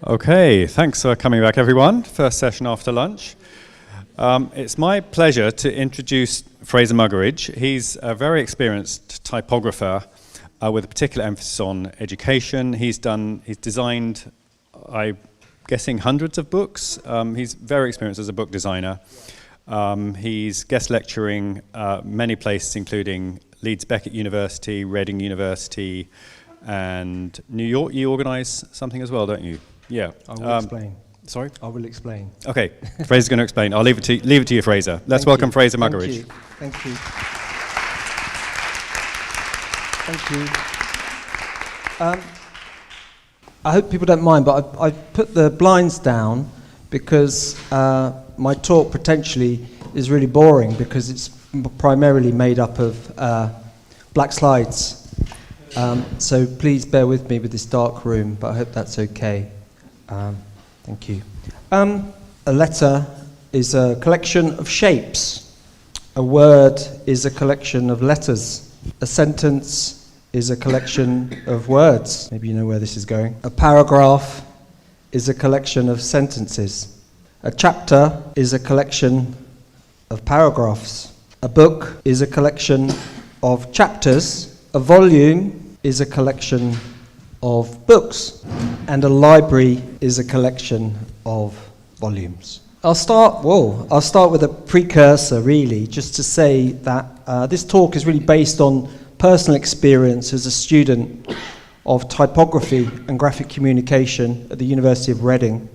Okay, thanks for coming back, everyone. First session after lunch. It's my pleasure to introduce Fraser Muggeridge. He's a very experienced typographer with a particular emphasis on education. He's designed, I'm guessing, hundreds of books. He's very experienced as a book designer. He's guest lecturing many places, including Leeds Beckett University, Reading University, and New York. You organise something as well, don't you? Yeah. I will explain. Sorry? I will explain. Okay, Fraser's going to explain. I'll leave it to you, Fraser. Let's welcome Fraser Muggeridge. Thank you. Thank you. I hope people don't mind, but I put the blinds down because my talk potentially is really boring because it's primarily made up of black slides. So please bear with me with this dark room, but I hope that's okay. Thank you. A letter is a collection of shapes. A word is a collection of letters. A sentence is a collection of words. Maybe you know where this is going. A paragraph is a collection of sentences. A chapter is a collection of paragraphs. A book is a collection of chapters. A volume is a collection of books, and a library is a collection of volumes. I'll start with a precursor, really, just to say that this talk is really based on personal experience as a student of typography and graphic communication at the University of Reading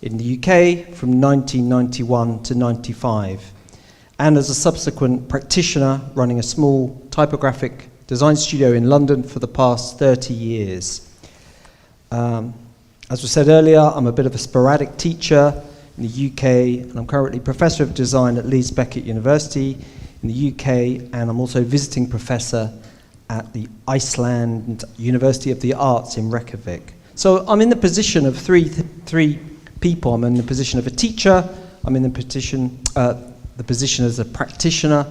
in the UK from 1991 to 95, and as a subsequent practitioner running a small typographic design studio in London for the past 30 years. As was said earlier, I'm a bit of a sporadic teacher in the UK, and I'm currently Professor of Design at Leeds Beckett University in the UK, and I'm also visiting professor at the Iceland University of the Arts in Reykjavik. So I'm in the position of three people. I'm in the position of a teacher, I'm in the position as a practitioner,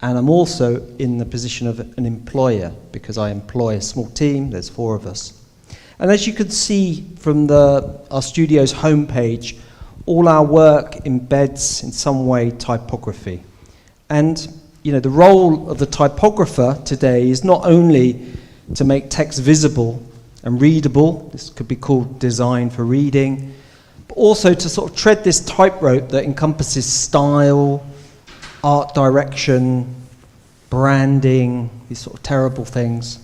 and I'm also in the position of an employer because I employ a small team. There's 4 of us. And as you can see from our studio's homepage, all our work embeds in some way typography. And the role of the typographer today is not only to make text visible and readable, this could be called design for reading, but also to sort of tread this tightrope that encompasses style, art direction, branding, these sort of terrible things,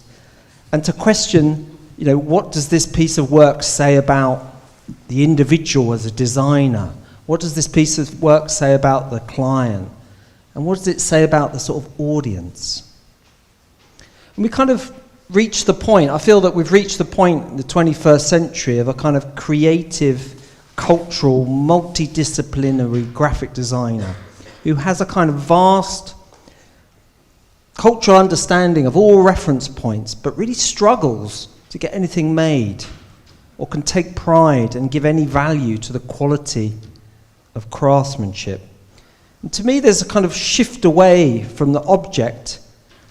and to question, what does this piece of work say about the individual as a designer? What does this piece of work say about the client? And what does it say about the sort of audience? And we kind of reached the point, I feel that we've reached the point in the 21st century of a kind of creative, cultural, multidisciplinary graphic designer who has a kind of vast cultural understanding of all reference points, but really struggles to get anything made, or can take pride and give any value to the quality of craftsmanship. And to me, there's a kind of shift away from the object,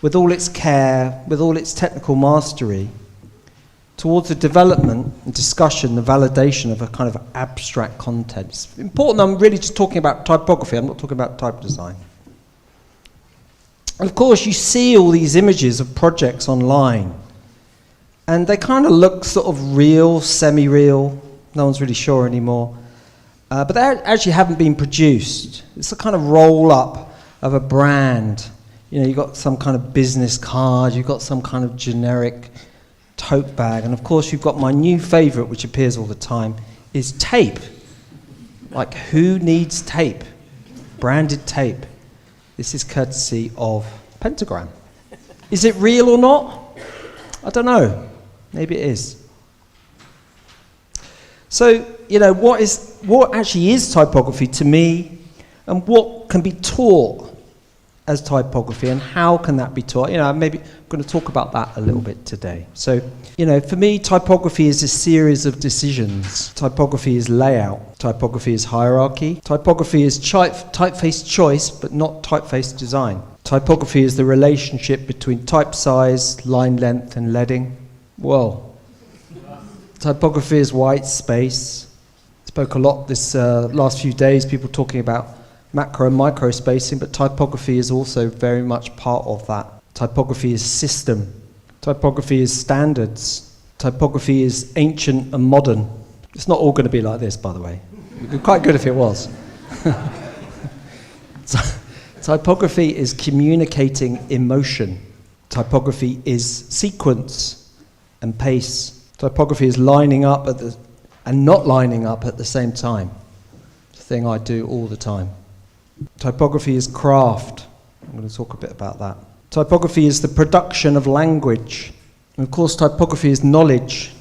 with all its care, with all its technical mastery, towards the development and discussion, the validation of a kind of abstract content. It's important, I'm really just talking about typography, I'm not talking about type design. And of course, you see all these images of projects online, and they kind of look sort of real, semi-real, no one's really sure anymore. But they actually haven't been produced. It's a kind of roll-up of a brand. You've got some kind of business card, you've got some kind of generic tote bag, and of course you've got my new favourite, which appears all the time, is tape. Like, who needs tape? Branded tape. This is courtesy of Pentagram. Is it real or not? I don't know. Maybe it is. So, what actually is typography to me, and what can be taught as typography, and how can that be taught? Maybe I'm going to talk about that a little bit today. So, for me, typography is a series of decisions. Typography is layout. Typography is hierarchy. Typography is typeface choice, but not typeface design. Typography is the relationship between type size, line length, and leading. Whoa. Typography is white space. Spoke a lot this last few days, people talking about macro and micro spacing, but typography is also very much part of that. Typography is system. Typography is standards. Typography is ancient and modern. It's not all going to be like this, by the way. It'd be quite good if it was. Typography is communicating emotion. Typography is sequence and pace. Typography is lining up and not lining up at the same time. It's a thing I do all the time. Typography is craft. I'm going to talk a bit about that. Typography is the production of language. And of course, typography is knowledge.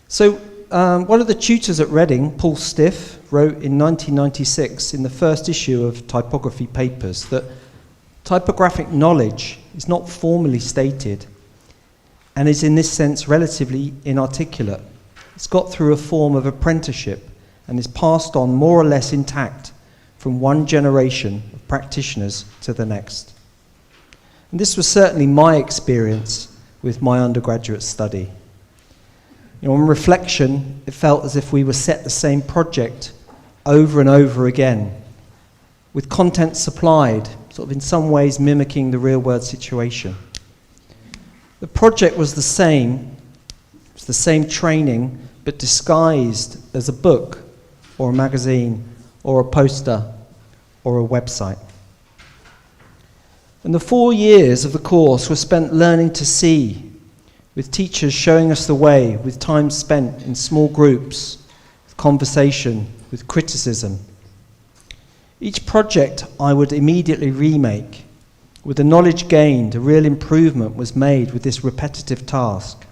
So one of the tutors at Reading, Paul Stiff, wrote in 1996 in the first issue of Typography Papers that typographic knowledge is not formally stated and is in this sense relatively inarticulate. It's got through a form of apprenticeship and is passed on more or less intact from one generation of practitioners to the next. And this was certainly my experience with my undergraduate study. On reflection, it felt as if we were set the same project over and over again, with content supplied, sort of in some ways mimicking the real-world situation. The project was the same training, but disguised as a book, or a magazine, or a poster, or a website. And the 4 years of the course were spent learning to see, with teachers showing us the way, with time spent in small groups, with conversation, with criticism. Each project I would immediately remake. With the knowledge gained, a real improvement was made with this repetitive task.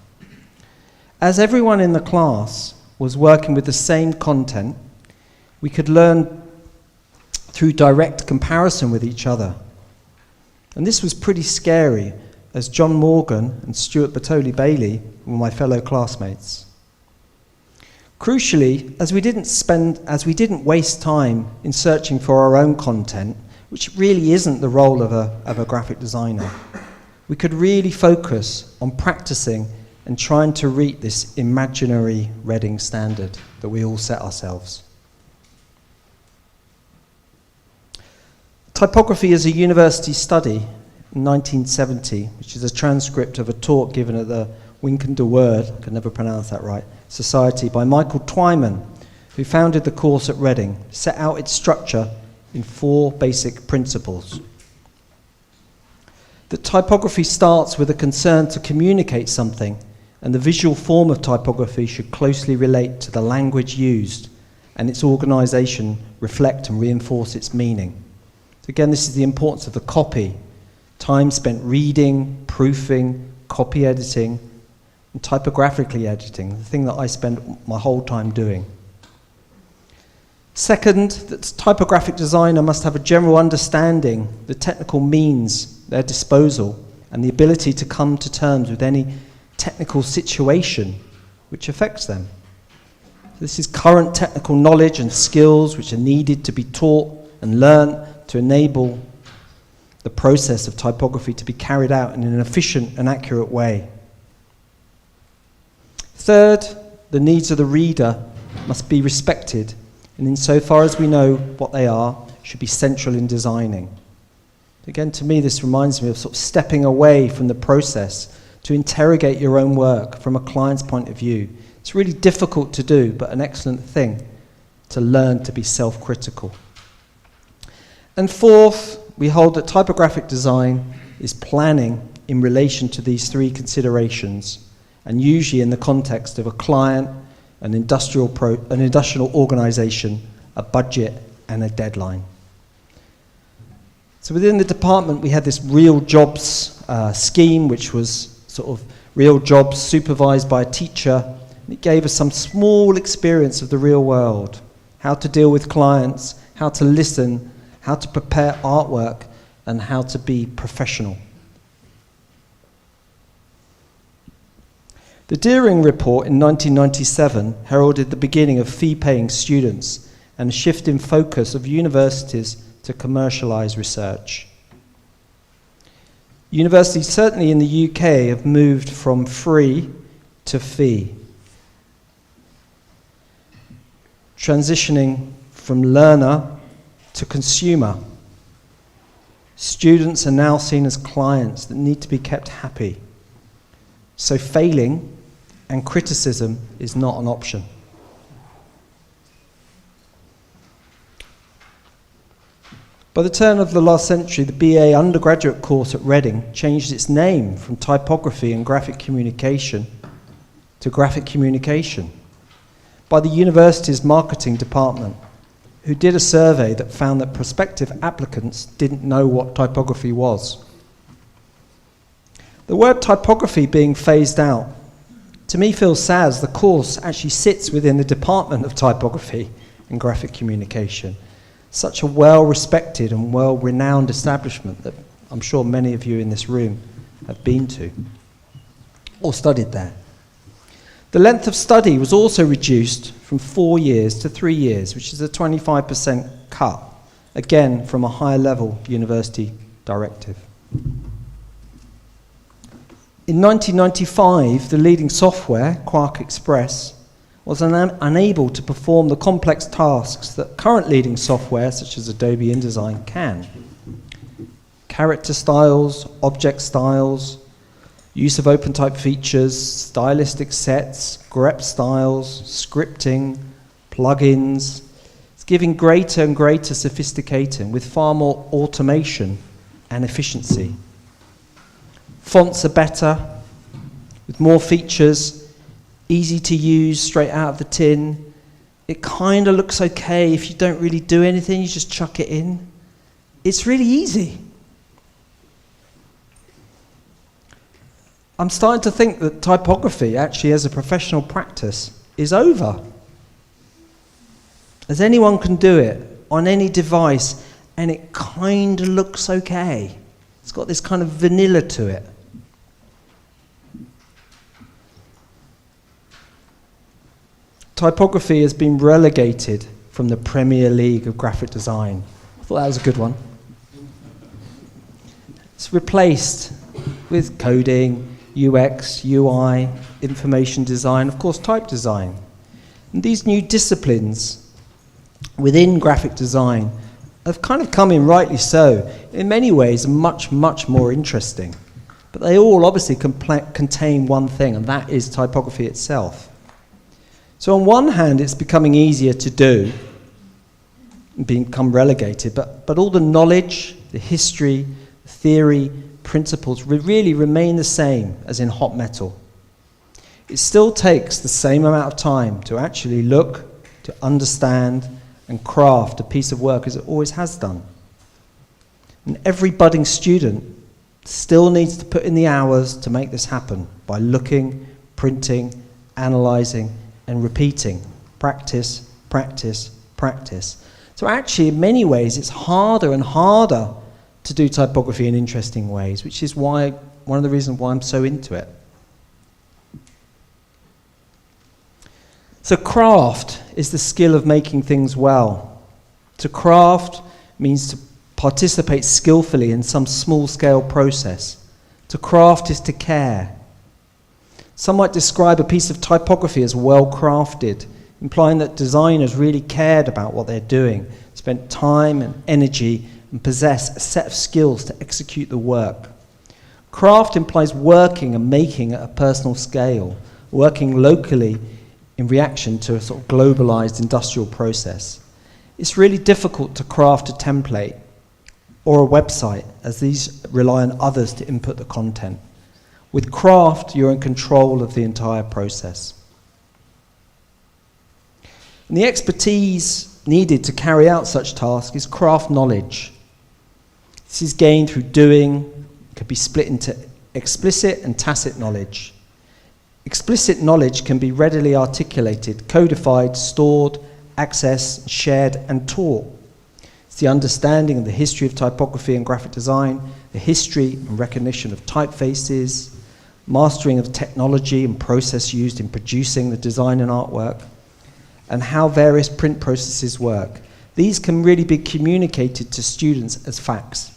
As everyone in the class was working with the same content, we could learn through direct comparison with each other. And this was pretty scary, as John Morgan and Stuart Bertoli-Bailey were my fellow classmates. Crucially, as we didn't waste time in searching for our own content, which really isn't the role of a graphic designer, we could really focus on practicing and trying to reach this imaginary Reading standard that we all set ourselves. Typography is a university study in 1970, which is a transcript of a talk given at the Winken de Word, I can never pronounce that right, Society by Michael Twyman, who founded the course at Reading, set out its structure in 4 basic principles. That typography starts with a concern to communicate something, and the visual form of typography should closely relate to the language used, and its organisation reflect and reinforce its meaning. So again, this is the importance of the copy, time spent reading, proofing, copy editing, and typographically editing, the thing that I spend my whole time doing. Second, that the typographic designer must have a general understanding, the technical means at their disposal, and the ability to come to terms with any technical situation which affects them. This is current technical knowledge and skills which are needed to be taught and learned to enable the process of typography to be carried out in an efficient and accurate way. Third, the needs of the reader must be respected, and insofar as we know what they are, should be central in designing. Again, to me, this reminds me of sort of stepping away from the process to interrogate your own work from a client's point of view. It's really difficult to do, but an excellent thing to learn to be self-critical. And fourth, we hold that typographic design is planning in relation to these 3 considerations, and usually in the context of a client, an industrial organisation, a budget, and a deadline. So within the department, we had this real jobs scheme, which was sort of real jobs supervised by a teacher. And it gave us some small experience of the real world, how to deal with clients, how to listen, how to prepare artwork, and how to be professional. The Deering Report in 1997 heralded the beginning of fee-paying students and a shift in focus of universities to commercialise research. Universities, certainly in the UK, have moved from free to fee. transitioning from learner to consumer. Students are now seen as clients that need to be kept happy. So failing and criticism is not an option. By the turn of the last century, the BA undergraduate course at Reading changed its name from Typography and Graphic Communication to Graphic Communication by the university's marketing department, who did a survey that found that prospective applicants didn't know what typography was. The word typography being phased out, to me feels sad, as the course actually sits within the Department of Typography and Graphic Communication. Such a well-respected and well-renowned establishment that I'm sure many of you in this room have been to or studied there. The length of study was also reduced from 4 years to 3 years, which is a 25% cut, again from a higher level university directive. In 1995, the leading software, Quark Express, was unable to perform the complex tasks that current leading software, such as Adobe InDesign, can. Character styles, object styles, use of open type features, stylistic sets, grep styles, scripting, plugins. It's giving greater and greater sophistication with far more automation and efficiency. Fonts are better, with more features, easy to use, straight out of the tin. It kind of looks okay if you don't really do anything, you just chuck it in. It's really easy. I'm starting to think that typography, actually as a professional practice, is over. As anyone can do it on any device, and it kind of looks okay. It's got this kind of vanilla to it. Typography has been relegated from the Premier League of graphic design. I thought that was a good one. It's replaced with coding, UX, UI, information design, of course type design. And these new disciplines within graphic design have kind of come in, rightly so, in many ways much, much more interesting. But they all obviously contain one thing, and that is typography itself. So on one hand, it's becoming easier to do, become relegated, but all the knowledge, the history, the theory, principles really remain the same as in hot metal. It still takes the same amount of time to actually look, to understand, and craft a piece of work as it always has done. And every budding student still needs to put in the hours to make this happen by looking, printing, analysing, and repeating. Practice, practice, practice. So actually, in many ways, it's harder and harder to do typography in interesting ways, which is why one of the reasons why I'm so into it. So craft is the skill of making things well. To craft means to participate skillfully in some small-scale process. To craft is to care. Some might describe a piece of typography as well-crafted, implying that designers really cared about what they're doing, spent time and energy, and possess a set of skills to execute the work. Craft implies working and making at a personal scale, working locally in reaction to a sort of globalized industrial process. It's really difficult to craft a template or a website, as these rely on others to input the content. With craft, you're in control of the entire process. And the expertise needed to carry out such tasks is craft knowledge. This is gained through doing, could be split into explicit and tacit knowledge. Explicit knowledge can be readily articulated, codified, stored, accessed, shared, and taught. It's the understanding of the history of typography and graphic design, the history and recognition of typefaces, mastering of technology and process used in producing the design and artwork, and how various print processes work. These can really be communicated to students as facts.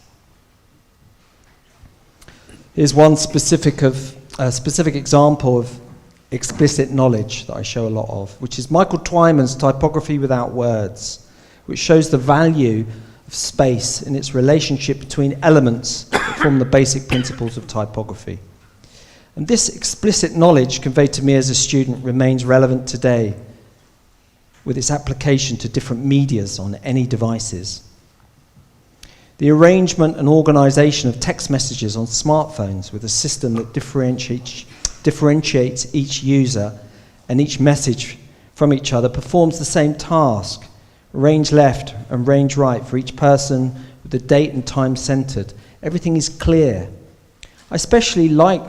Here's one specific example of explicit knowledge that I show a lot of, which is Michael Twyman's Typography Without Words, which shows the value of space in its relationship between elements that form the basic principles of typography. And this explicit knowledge conveyed to me as a student remains relevant today with its application to different medias on any devices. The arrangement and organization of text messages on smartphones with a system that differentiates each user and each message from each other performs the same task, range left and range right for each person with the date and time centered. Everything is clear. I especially like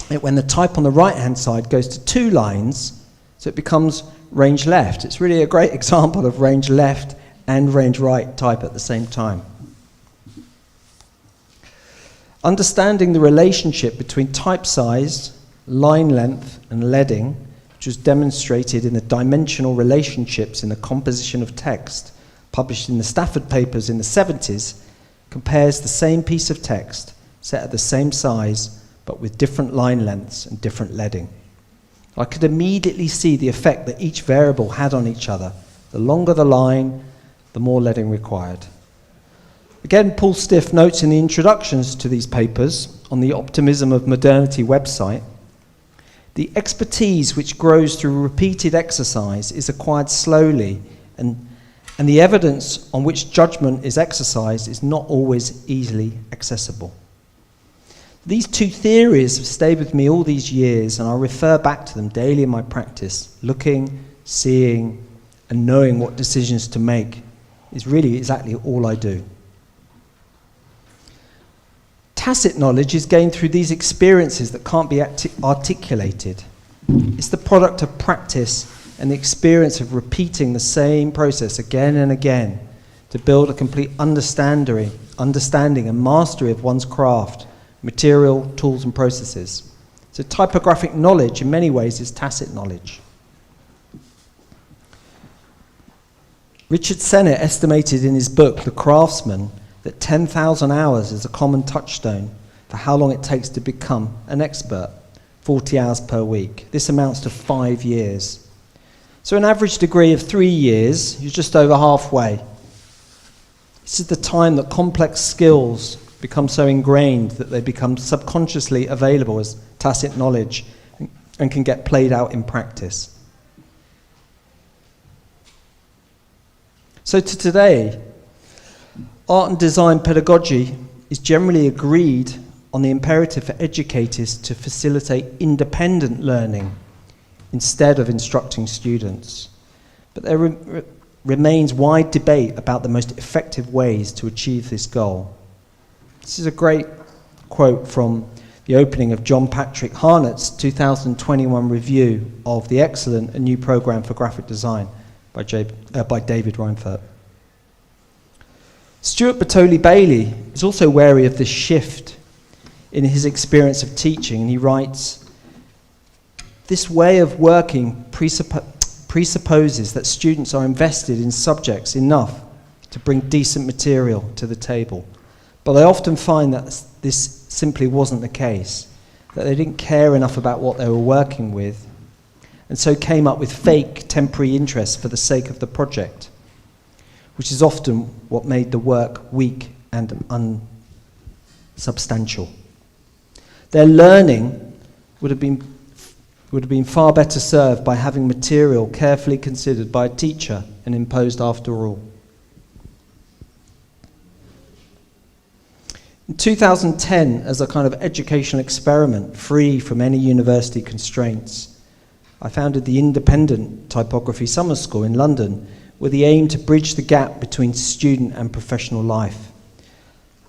it when the type on the right-hand side goes to 2 lines, so it becomes range left. It's really a great example of range left and range right type at the same time. Understanding the relationship between type size, line length, and leading, which was demonstrated in the dimensional relationships in the composition of text, published in the Stafford Papers in the 70s, compares the same piece of text set at the same size, but with different line lengths and different leading. I could immediately see the effect that each variable had on each other. The longer the line, the more leading required. Again, Paul Stiff notes in the introductions to these papers on the Optimism of Modernity website, the expertise which grows through repeated exercise is acquired slowly, and the evidence on which judgment is exercised is not always easily accessible. These 2 theories have stayed with me all these years, and I refer back to them daily in my practice. Looking, seeing, and knowing what decisions to make is really exactly all I do. Tacit knowledge is gained through these experiences that can't be articulated. It's the product of practice and the experience of repeating the same process again and again to build a complete understanding and mastery of one's craft, material, tools, and processes. So typographic knowledge in many ways is tacit knowledge. Richard Sennett estimated in his book, The Craftsman, that 10,000 hours is a common touchstone for how long it takes to become an expert, 40 hours per week. This amounts to 5 years. So an average degree of 3 years, you're just over halfway. This is the time that complex skills become so ingrained that they become subconsciously available as tacit knowledge and can get played out in practice. So to today, art and design pedagogy is generally agreed on the imperative for educators to facilitate independent learning instead of instructing students. But there remains wide debate about the most effective ways to achieve this goal. This is a great quote from the opening of John Patrick Hartnett's 2021 review of the excellent A New Program for Graphic Design by David Reinfeldt. Stuart Bertoli-Bailey is also wary of this shift in his experience of teaching, and he writes, "This way of working presupposes that students are invested in subjects enough to bring decent material to the table. But I often find that this simply wasn't the case, that they didn't care enough about what they were working with, and so came up with fake temporary interest for the sake of the project, which is often what made the work weak and unsubstantial. Their learning would have been far better served by having material carefully considered by a teacher and imposed after all." In 2010, as a kind of educational experiment free from any university constraints, I founded the Independent Typography Summer School in London with the aim to bridge the gap between student and professional life.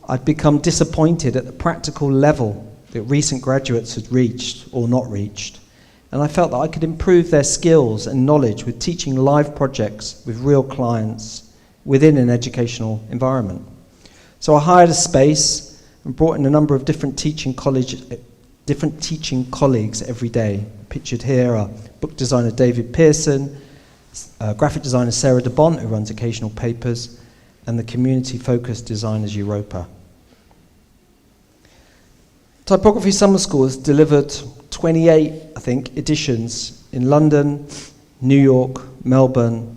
I'd become disappointed at the practical level that recent graduates had reached or not reached, and I felt that I could improve their skills and knowledge with teaching live projects with real clients within an educational environment. So I hired a space and brought in a number of different teaching colleagues every day. Pictured here are book designer David Pearson, graphic designer Sarah DeBont, who runs occasional papers, and the community-focused designers Europa. Typography Summer School has delivered 28, I think, editions in London, New York, Melbourne,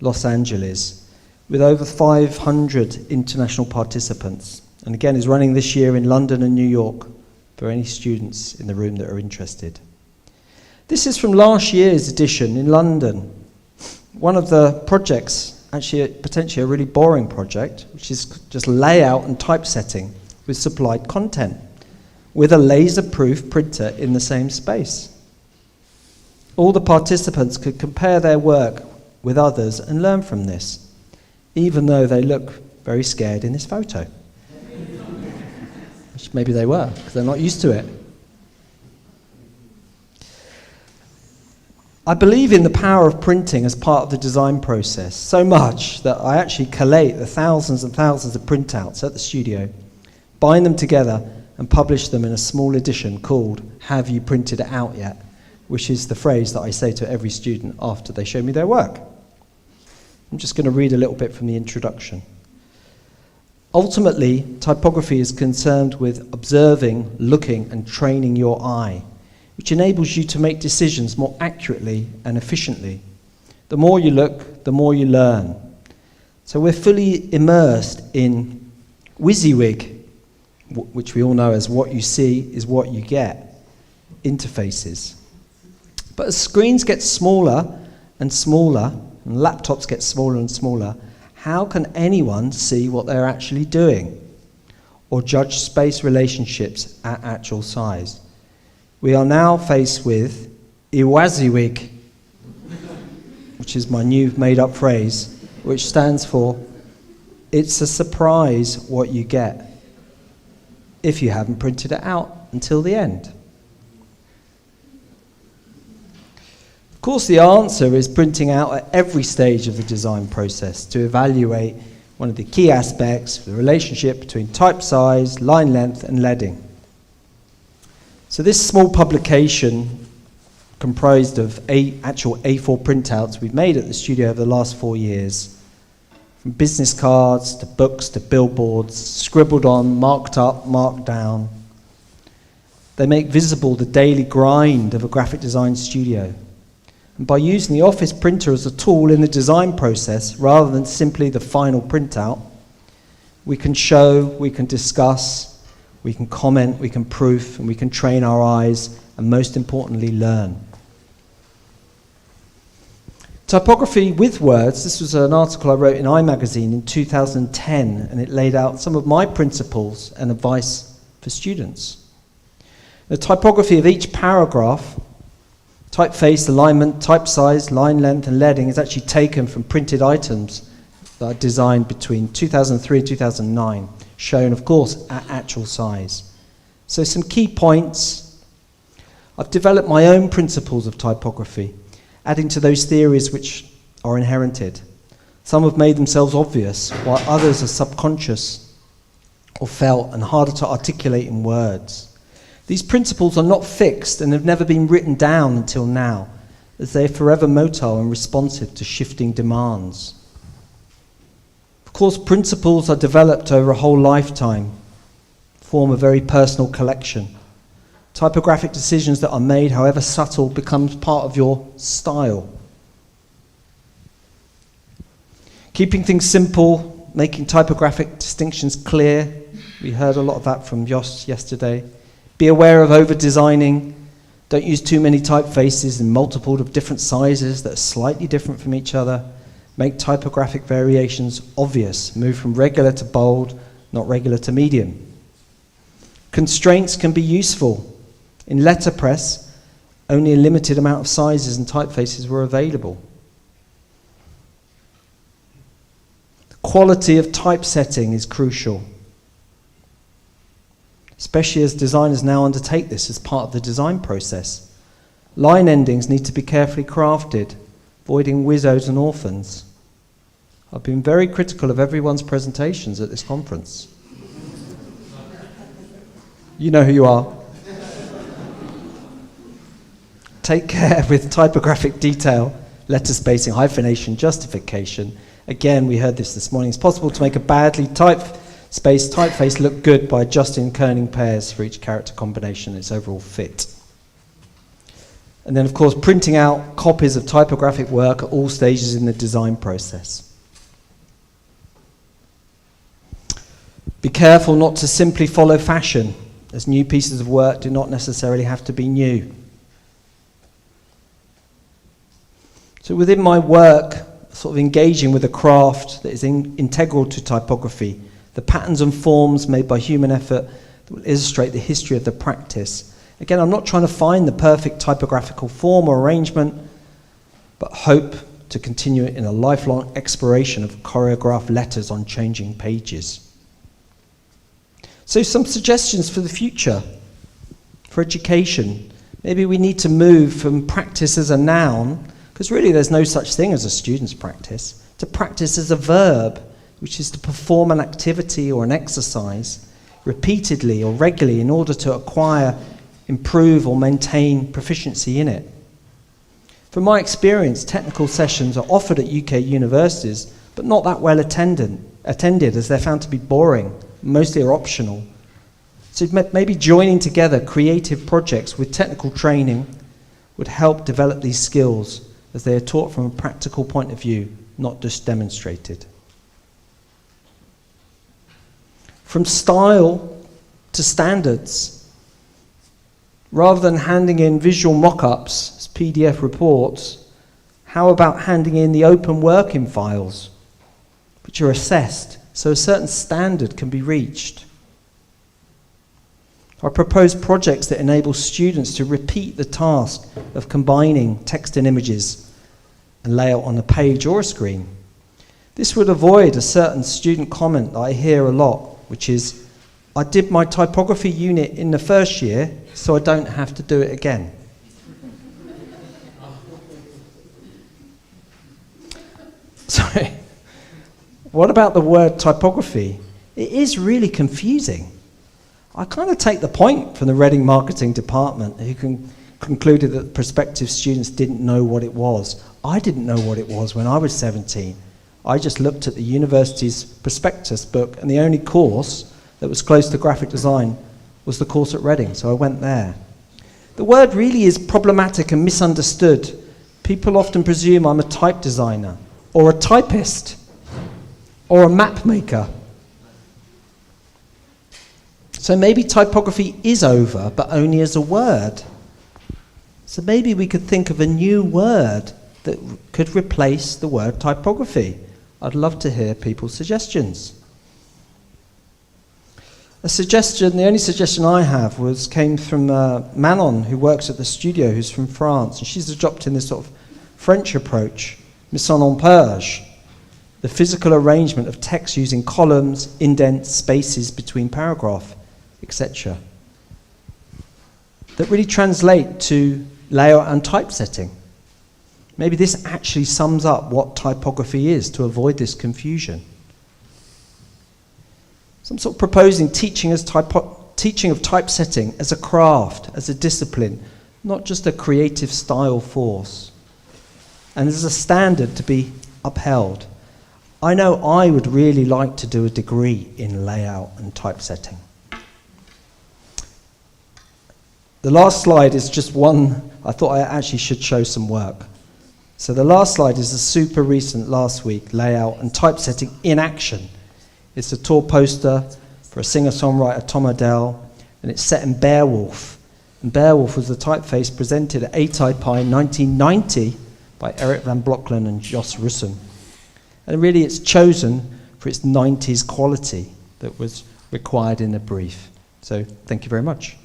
Los Angeles, with over 500 international participants. And again, is running this year in London and New York for any students in the room that are interested. This is from last year's edition in London. One of the projects, actually potentially a really boring project, which is just layout and typesetting with supplied content, with a laser-proof printer in the same space. All the participants could compare their work with others and learn from this, even though they look very scared in this photo. Which maybe they were, because they're not used to it. I believe in the power of printing as part of the design process so much that I actually collate the thousands and thousands of printouts at the studio, bind them together and publish them in a small edition called "Have You Printed It Out Yet?", which is the phrase that I say to every student after they show me their work. I'm just going to read a little bit from the introduction. Ultimately, typography is concerned with observing, looking, and training your eye, which enables you to make decisions more accurately and efficiently. The more you look, the more you learn. So we're fully immersed in WYSIWYG, which we all know as what you see is what you get, interfaces. But as screens get smaller and smaller, and laptops get smaller and smaller, how can anyone see what they're actually doing or judge space relationships at actual size? We are now faced with IWASIWYG, which is my new made-up phrase, which stands for "It's a surprise what you get if you haven't printed it out until the end." Of course, the answer is printing out at every stage of the design process to evaluate one of the key aspects, the relationship between type size, line length, and leading. So this small publication, comprised of actual A4 printouts we've made at the studio over the last 4 years, from business cards to books to billboards, scribbled on, marked up, marked down. They make visible the daily grind of a graphic design studio. And by using the office printer as a tool in the design process, rather than simply the final printout, we can show, we can discuss, we can comment, we can proof, and we can train our eyes, and most importantly, learn. Typography with words. This was an article I wrote in iMagazine in 2010, and it laid out some of my principles and advice for students. The typography of each paragraph, typeface, alignment, type size, line length, and leading is actually taken from printed items that are designed between 2003 and 2009, shown, of course, at actual size. So some key points. I've developed my own principles of typography, adding to those theories which are inherited. Some have made themselves obvious, while others are subconscious or felt and harder to articulate in words. These principles are not fixed and have never been written down until now, as they are forever motile and responsive to shifting demands. Of course, principles are developed over a whole lifetime, form a very personal collection. Typographic decisions that are made, however subtle, becomes part of your style. Keeping things simple, making typographic distinctions clear. We heard a lot of that from Jos yesterday. Be aware of over-designing. Don't use too many typefaces in multiple of different sizes that are slightly different from each other. Make typographic variations obvious. Move from regular to bold, not regular to medium. Constraints can be useful. In letterpress, only a limited amount of sizes and typefaces were available. The quality of typesetting is crucial, especially as designers now undertake this as part of the design process. Line endings need to be carefully crafted, avoiding widows and orphans. I've been very critical of everyone's presentations at this conference. You know who you are. Take care with typographic detail, letter spacing, hyphenation, justification. Again, we heard this morning. It's possible to make a badly typespaced typeface look good by adjusting kerning pairs for each character combination and its overall fit. And then, of course, printing out copies of typographic work at all stages in the design process. Be careful not to simply follow fashion, as new pieces of work do not necessarily have to be new. So within my work, sort of engaging with a craft that is integral to typography, the patterns and forms made by human effort that will illustrate the history of the practice. Again, I'm not trying to find the perfect typographical form or arrangement, but hope to continue it in a lifelong exploration of choreographed letters on changing pages. So some suggestions for the future, for education. Maybe we need to move from practice as a noun, because really there's no such thing as a student's practice, to practice as a verb, which is to perform an activity or an exercise repeatedly or regularly in order to acquire, improve or maintain proficiency in it. From my experience, technical sessions are offered at UK universities, but not that well attended as they're found to be boring, mostly are optional. So maybe joining together creative projects with technical training would help develop these skills as they are taught from a practical point of view, not just demonstrated. From style to standards. Rather than handing in visual mock-ups as PDF reports, how about handing in the open working files, which are assessed so a certain standard can be reached? I propose projects that enable students to repeat the task of combining text and images and layout on a page or a screen. This would avoid a certain student comment that I hear a lot, which is, I did my typography unit in the first year, so I don't have to do it again. Sorry. What about the word typography? It is really confusing. I kind of take the point from the Reading Marketing Department, who concluded that prospective students didn't know what it was. I didn't know what it was when I was 17. I just looked at the university's prospectus book, and the only course that was close to graphic design was the course at Reading, so I went there. The word really is problematic and misunderstood. People often presume I'm a type designer, or a typist, or a map maker. So maybe typography is over, but only as a word. So maybe we could think of a new word that could replace the word typography. I'd love to hear people's suggestions. The only suggestion I have came from Manon, who works at the studio, who's from France, and she's adopted this sort of French approach, mise en page, the physical arrangement of text using columns, indents, spaces between paragraph, etc., that really translate to layout and typesetting. Maybe this actually sums up what typography is to avoid this confusion. So I'm sort of proposing teaching of typesetting as a craft, as a discipline, not just a creative style force, and as a standard to be upheld. I know I would really like to do a degree in layout and typesetting. The last slide is just one. I thought I actually should show some work. So the last slide is a super recent, last week, layout and typesetting in action. It's a tour poster for a singer-songwriter, Tom Odell, and it's set in Beowulf. And Beowulf was the typeface presented at ATypI in 1990 by Eric Van Blocklen and Jos Russen. And really it's chosen for its 90s quality that was required in the brief. So thank you very much.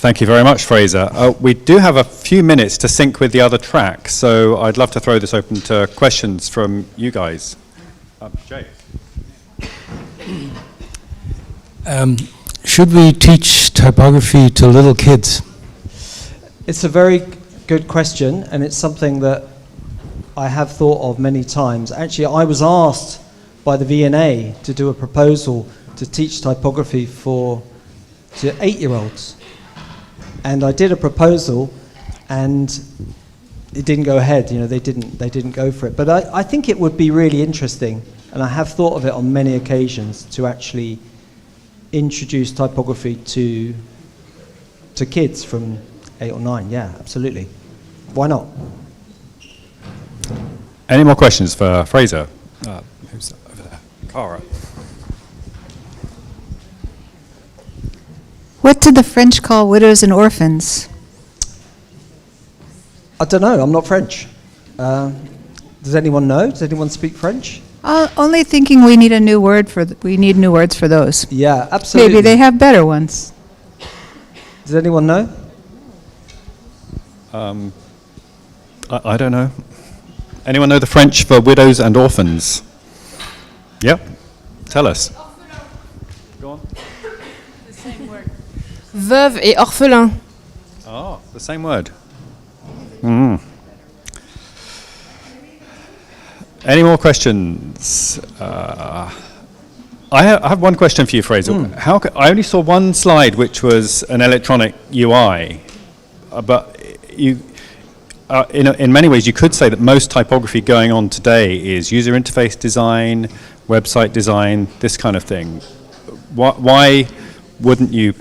Thank you very much, Fraser. We do have a few minutes to sync with the other track, so I'd love to throw this open to questions from you guys. Jay. Should we teach typography to little kids? It's a very good question, and it's something that I have thought of many times. Actually, I was asked by the V&A to do a proposal to teach typography to 8-year-olds. And I did a proposal, and it didn't go ahead. You know, they didn't go for it. But I think it would be really interesting And I have thought of it on many occasions to actually introduce typography to kids from 8 or 9. Yeah, absolutely. Why not? Any more questions for Fraser? Who's over there? Cara. What did the French call widows and orphans? I don't know. I'm not French. Does anyone know? Does anyone speak French? Only thinking we need a new word we need new words for those. Yeah, absolutely. Maybe they have better ones. Does anyone know? I don't know. Anyone know the French for widows and orphans? Yep. Tell us. Go on. The same word. Veuve et orphelin. Oh, the same word. Mm. Any more questions? I have one question for you, Fraser. I only saw one slide, which was an electronic UI, but you, in many ways, you could say that most typography going on today is user interface design, website design, this kind of thing. Why wouldn't you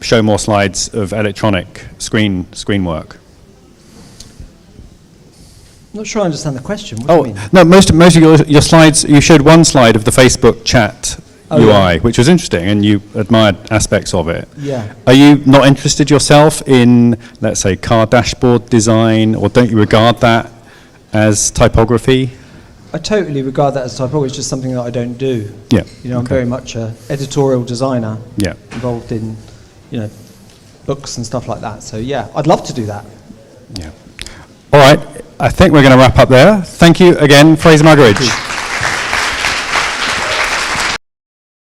show more slides of electronic screen work? I'm not sure I understand the question. What do you mean? No, most of your slides, you showed one slide of the Facebook chat UI, yeah. which was interesting, and you admired aspects of it. Yeah. Are you not interested yourself in, let's say, car dashboard design, or don't you regard that as typography? I totally regard that as typography. It's just something that I don't do. Yeah. You know, I'm very much an editorial designer. Yeah. Involved in, books and stuff like that. So yeah, I'd love to do that. Yeah. All right. I think we're going to wrap up there. Thank you again, Fraser Muggeridge.